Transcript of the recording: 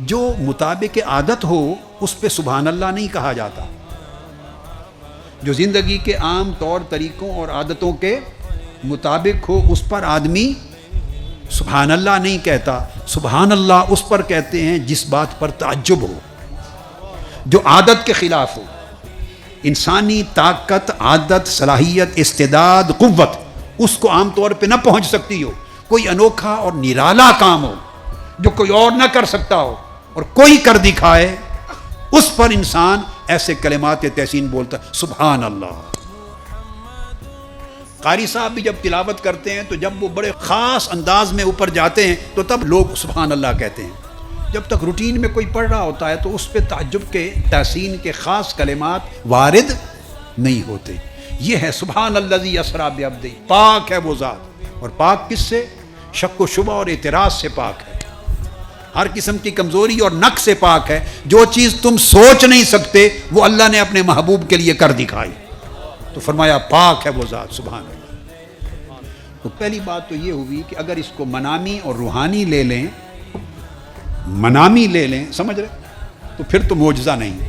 جو مطابق عادت ہو اس پہ سبحان اللہ نہیں کہا جاتا. جو زندگی کے عام طور طریقوں اور عادتوں کے مطابق ہو اس پر آدمی سبحان اللہ نہیں کہتا. سبحان اللہ اس پر کہتے ہیں جس بات پر تعجب ہو، جو عادت کے خلاف ہو. انسانی طاقت، عادت، صلاحیت، استعداد، قوت اس کو عام طور پہ نہ پہنچ سکتی ہو. کوئی انوکھا اور نرالا کام ہو جو کوئی اور نہ کر سکتا ہو اور کوئی کر دکھائے، اس پر انسان ایسے کلمات تحسین بولتا ہے سبحان اللہ. قاری صاحب بھی جب تلاوت کرتے ہیں تو جب وہ بڑے خاص انداز میں اوپر جاتے ہیں تو تب لوگ سبحان اللہ کہتے ہیں. جب تک روٹین میں کوئی پڑھ رہا ہوتا ہے تو اس پہ تعجب کے، تحسین کے خاص کلمات وارد نہیں ہوتے. یہ ہے سبحان الذی اسریٰ بعبدہ، پاک ہے وہ ذات. اور پاک کس سے؟ شک و شبہ اور اعتراض سے پاک ہے، ہر قسم کی کمزوری اور نقص سے پاک ہے. جو چیز تم سوچ نہیں سکتے وہ اللہ نے اپنے محبوب کے لیے کر دکھائی، تو فرمایا پاک ہے وہ ذات سبحان اللہ. تو پہلی بات تو یہ ہوئی کہ اگر اس کو منامی اور روحانی لے لیں، منامی لے لیں، سمجھ رہے، تو پھر تو معجزہ نہیں.